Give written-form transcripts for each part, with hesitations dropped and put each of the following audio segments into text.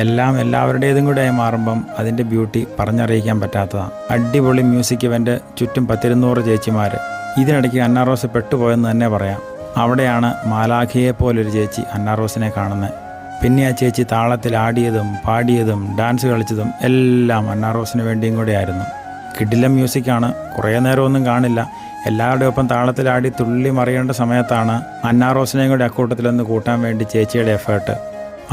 എല്ലാം എല്ലാവരുടേതും കൂടെ ആയി മാറുമ്പം അതിൻ്റെ ബ്യൂട്ടി പറഞ്ഞറിയിക്കാൻ പറ്റാത്തതാണ്. അടിപൊളി മ്യൂസിക് ഇവൻ്റ്, ചുറ്റും 10-200 ചേച്ചിമാർ. ഇതിനിടയ്ക്ക് അന്നാറോസ് പെട്ടുപോയെന്ന് തന്നെ പറയാം. അവിടെയാണ് മാലാഖയെ പോലൊരു ചേച്ചി അന്നാറോസിനെ കാണുന്നത്. പിന്നെ ആ ചേച്ചി താളത്തിൽ ആടിയതും പാടിയതും ഡാൻസ് കളിച്ചതും എല്ലാം അന്നാറോസിന് വേണ്ടിയും കൂടെ ആയിരുന്നു. കിടിലം മ്യൂസിക്കാണ്. കുറേ നേരമൊന്നും കാണില്ല. എല്ലാവരുടെയും ഒപ്പം താളത്തിലാടി തുള്ളി മറിയേണ്ട സമയത്താണ് അന്നാറോസിനെയും കൂടി അക്കൂട്ടത്തിലൊന്ന് കൂട്ടാൻ വേണ്ടി ചേച്ചിയുടെ എഫേർട്ട്.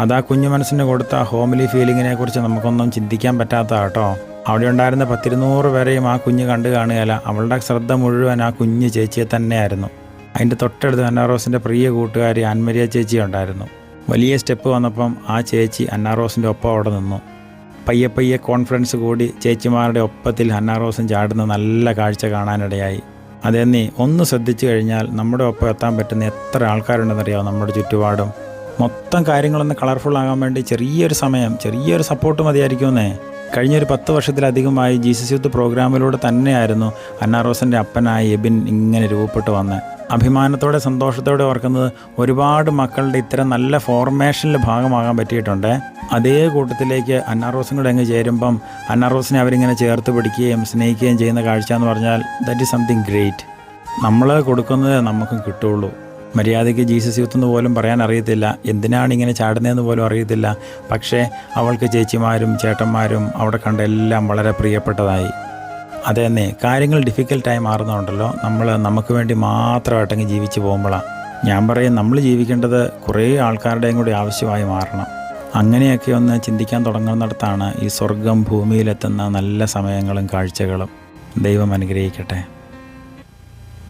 അതാ കുഞ്ഞു മനസ്സിന് കൊടുത്ത ഹോംലി ഫീലിങ്ങിനെ കുറിച്ച് നമുക്കൊന്നും ചിന്തിക്കാൻ പറ്റാത്ത കേട്ടോ. അവിടെ ഉണ്ടായിരുന്ന 10-200 പേരെയും ആ കുഞ്ഞ് കണ്ടു കാണുകയില്ല. അവളുടെ ശ്രദ്ധ മുഴുവൻ ആ കുഞ്ഞ് ചേച്ചിയെ തന്നെയായിരുന്നു. അതിൻ്റെ തൊട്ടടുത്ത് അന്നാറോസിൻ്റെ പ്രിയ കൂട്ടുകാരി ആൻമരിയ ചേച്ചി ഉണ്ടായിരുന്നു. വലിയ സ്റ്റെപ്പ് വന്നപ്പം ആ ചേച്ചി അന്നാറോസിൻ്റെ ഒപ്പം അവിടെ നിന്നു. പയ്യെ പയ്യെ കോൺഫിഡൻസ് കൂടി ചേച്ചിമാരുടെ ഒപ്പത്തിൽ അന്നാറോസും ചാടുന്ന നല്ല കാഴ്ച കാണാനിടയായി. അതെന്നീ ഒന്ന് ശ്രദ്ധിച്ചു കഴിഞ്ഞാൽ നമ്മുടെ ഒപ്പം എത്താൻ പറ്റുന്ന എത്ര ആൾക്കാരുണ്ടെന്നറിയാമോ നമ്മുടെ ചുറ്റുപാടും. മൊത്തം കാര്യങ്ങളൊന്ന് കളർഫുൾ ആകാൻ വേണ്ടി ചെറിയൊരു സമയം, ചെറിയൊരു സപ്പോർട്ട് മതിയായിരിക്കുമെന്നേ. കഴിഞ്ഞൊരു 10 വർഷത്തിലധികമായി ജീസസ് യൂത്ത് പ്രോഗ്രാമിലൂടെ തന്നെയായിരുന്നു അന്നാറോസിൻ്റെ അപ്പനായി എബിൻ ഇങ്ങനെ രൂപപ്പെട്ടു വന്നത്. അഭിമാനത്തോടെ സന്തോഷത്തോടെ ഓർക്കുന്നത് ഒരുപാട് മക്കളുടെ ഇത്തരം നല്ല ഫോർമേഷനിൽ ഭാഗമാകാൻ പറ്റിയിട്ടുണ്ട്. അതേ കൂട്ടത്തിലേക്ക് അന്നാറോസും കൂടെ അങ്ങ് ചേരുമ്പം അന്നാറോസിനെ അവരിങ്ങനെ ചേർത്ത് പിടിക്കുകയും സ്നേഹിക്കുകയും ചെയ്യുന്ന കാഴ്ച എന്ന് പറഞ്ഞാൽ ദാറ്റ് ഈസ് സംതിങ് ഗ്രേറ്റ്. നമ്മൾ കൊടുക്കുന്നത് നമുക്കും കിട്ടുള്ളൂ. മര്യാദയ്ക്ക് ജീസസ് യൂത്ത് എന്ന് പോലും പറയാൻ അറിയത്തില്ല, എന്തിനാണ് ഇങ്ങനെ ചാടുന്നതെന്ന് പോലും അറിയത്തില്ല. പക്ഷേ അവൾക്ക് ചേച്ചിമാരും ചേട്ടന്മാരും അവിടെ കണ്ട എല്ലാം വളരെ പ്രിയപ്പെട്ടതായി. അതെന്നെ, കാര്യങ്ങൾ ഡിഫിക്കൽട്ടായി മാറുന്നുണ്ടല്ലോ നമ്മൾ നമുക്ക് വേണ്ടി മാത്രമായിട്ടങ്ങ് ജീവിച്ചു പോകുമ്പോഴാണ്. ഞാൻ പറയും, നമ്മൾ ജീവിക്കേണ്ടത് കുറേ ആൾക്കാരുടെയും കൂടി ആവശ്യമായി മാറണം. അങ്ങനെയൊക്കെ ഒന്ന് ചിന്തിക്കാൻ തുടങ്ങുന്നിടത്താണ് ഈ സ്വർഗം ഭൂമിയിലെത്തുന്ന നല്ല സമയങ്ങളും കാഴ്ചകളും. ദൈവം അനുഗ്രഹിക്കട്ടെ.